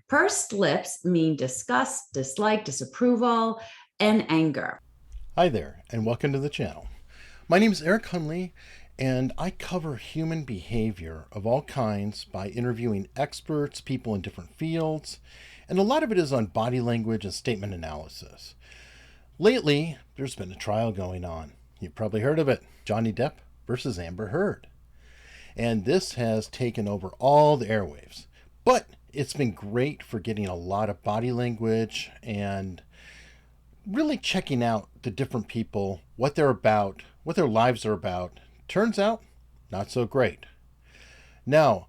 Pursed lips mean disgust, dislike, disapproval, and anger. Hi there, and welcome to the channel. My name is Eric Hunley, and I cover human behavior of all kinds by interviewing experts, people in different fields, and a lot of it is on body language and statement analysis. Lately, there's been a trial going on. You've probably heard of it, Johnny Depp versus Amber Heard. And this has taken over all the airwaves. But it's been great for getting a lot of body language and really checking out the different people, what they're about, what their lives are about. Turns out, not so great. Now,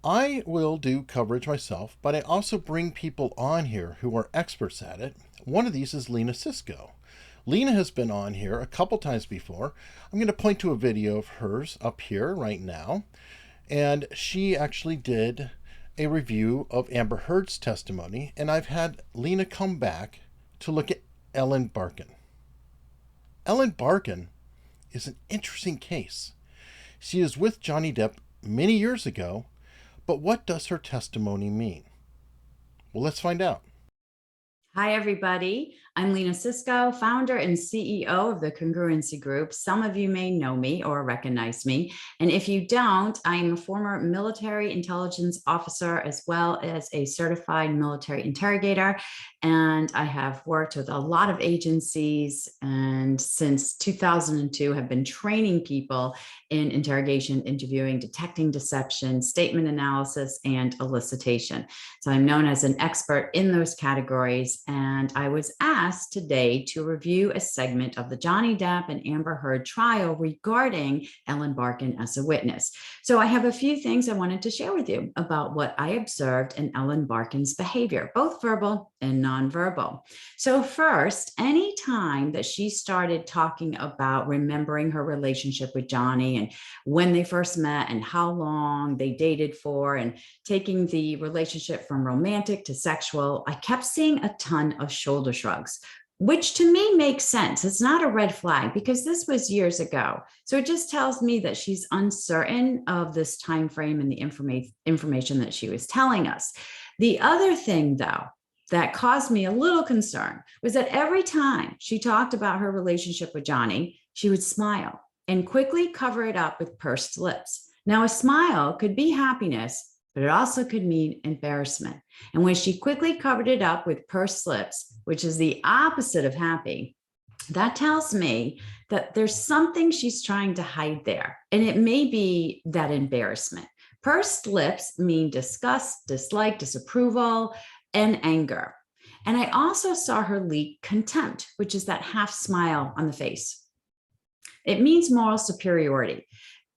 I will do coverage myself, but I also bring people on here who are experts at it. One of these is Lena Sisco. Lena has been on here a couple times before. I'm going to point to a video of hers up here right now. And she actually did a review of Amber Heard's testimony, and I've had Lena come back to look at Ellen Barkin. Ellen Barkin is an interesting case. She is with Johnny Depp many years ago, but what does her testimony mean? Well, let's find out. Hi, everybody. I'm Lena Sisco, founder and CEO of the Congruency Group. Some of you may know me or recognize me. And if you don't, I'm a former military intelligence officer as well as a certified military interrogator. And I have worked with a lot of agencies and since 2002 have been training people in interrogation, interviewing, detecting deception, statement analysis, and elicitation. So I'm known as an expert in those categories. And I was asked today to review a segment of the Johnny Depp and Amber Heard trial regarding Ellen Barkin as a witness. So I have a few things I wanted to share with you about what I observed in Ellen Barkin's behavior, both verbal and nonverbal. So first, any time that she started talking about remembering her relationship with Johnny and when they first met and how long they dated for and taking the relationship from romantic to sexual, I kept seeing a ton of shoulder shrugs, which to me makes sense. It's not a red flag because this was years ago. So it just tells me that she's uncertain of this time frame and the information that she was telling us. The other thing, though, that caused me a little concern was that every time she talked about her relationship with Johnny, she would smile and quickly cover it up with pursed lips. Now, a smile could be happiness, but it also could mean embarrassment. And when she quickly covered it up with pursed lips, which is the opposite of happy, that tells me that there's something she's trying to hide there. And it may be that embarrassment. Pursed lips mean disgust, dislike, disapproval, and anger. And I also saw her leak contempt, which is that half smile on the face. It means moral superiority.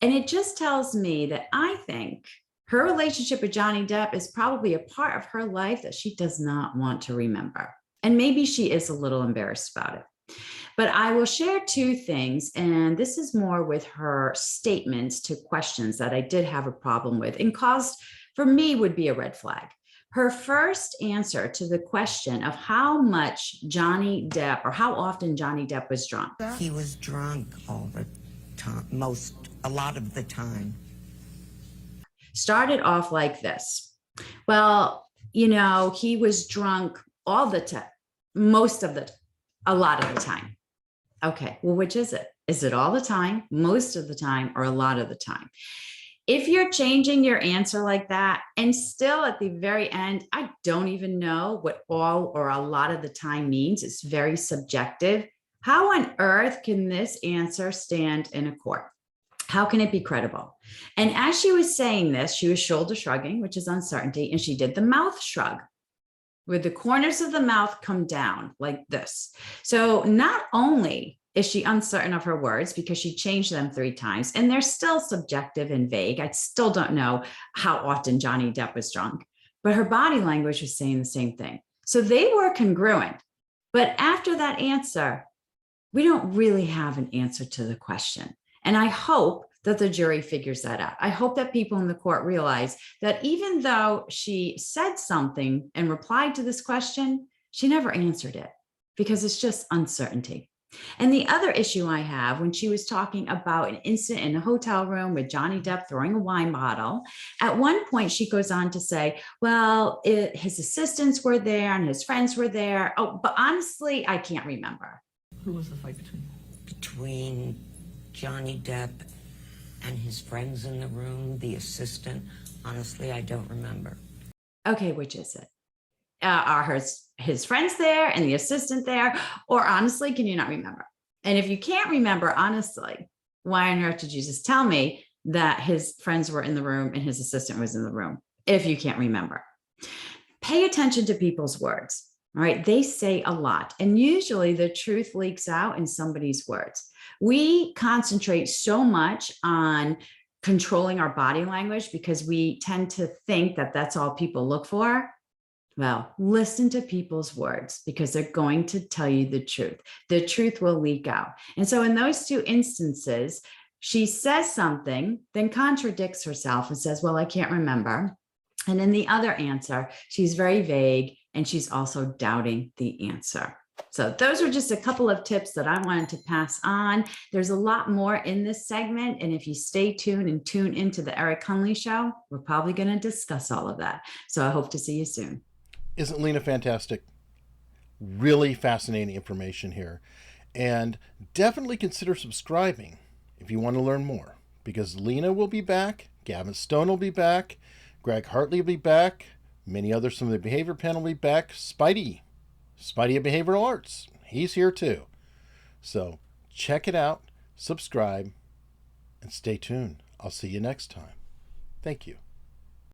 And it just tells me that I think her relationship with Johnny Depp is probably a part of her life that she does not want to remember. And maybe she is a little embarrassed about it. But I will share two things, and this is more with her statements to questions that I did have a problem with and caused, for me, would be a red flag. Her first answer to the question of how much Johnny Depp or how often Johnny Depp was drunk. He was drunk all the time, a lot of the time. Started off like this. Well, he was drunk all the time, a lot of the time. Okay, well, which is it? Is it all the time, most of the time, or a lot of the time? If you're changing your answer like that, and still at the very end, I don't even know what all or a lot of the time means. It's very subjective. How on earth can this answer stand in a court? How can it be credible? And as she was saying this, she was shoulder shrugging, which is uncertainty, and she did the mouth shrug with the corners of the mouth come down like this. So not only is she uncertain of her words because she changed them 3 times, and they're still subjective and vague. I still don't know how often Johnny Depp was drunk, but her body language was saying the same thing. So they were congruent. But after that answer, we don't really have an answer to the question. And I hope that the jury figures that out. I hope that people in the court realize that even though she said something and replied to this question, she never answered it because it's just uncertainty. And the other issue I have when she was talking about an incident in a hotel room with Johnny Depp throwing a wine bottle, at one point she goes on to say, well, his assistants were there and his friends were there. Oh, but honestly, I can't remember. Who was the fight between? Between Johnny Depp and his friends in the room, the assistant. Honestly, I don't remember. Okay, which is it? Are his friends there and the assistant there? Or honestly, can you not remember? And if you can't remember, honestly, why on earth did you just tell me that his friends were in the room and his assistant was in the room if you can't remember? Pay attention to people's words. All right. They say a lot. And usually the truth leaks out in somebody's words. We concentrate so much on controlling our body language because we tend to think that that's all people look for. Well, listen to people's words because they're going to tell you the truth. The truth will leak out. And so in those two instances, she says something, then contradicts herself and says, well, I can't remember. And in the other answer, she's very vague and she's also doubting the answer. So those are just a couple of tips that I wanted to pass on. There's a lot more in this segment. And if you stay tuned and tune into the Eric Hunley Show, we're probably going to discuss all of that. So I hope to see you soon. Isn't Lena fantastic? Really fascinating information here. And definitely consider subscribing if you want to learn more, because Lena will be back, Gavin Stone will be back, Greg Hartley will be back, many others from the Behavior Panel will be back, Spidey of Behavioral Arts, he's here too. So check it out, subscribe, and stay tuned. I'll see you next time. Thank you.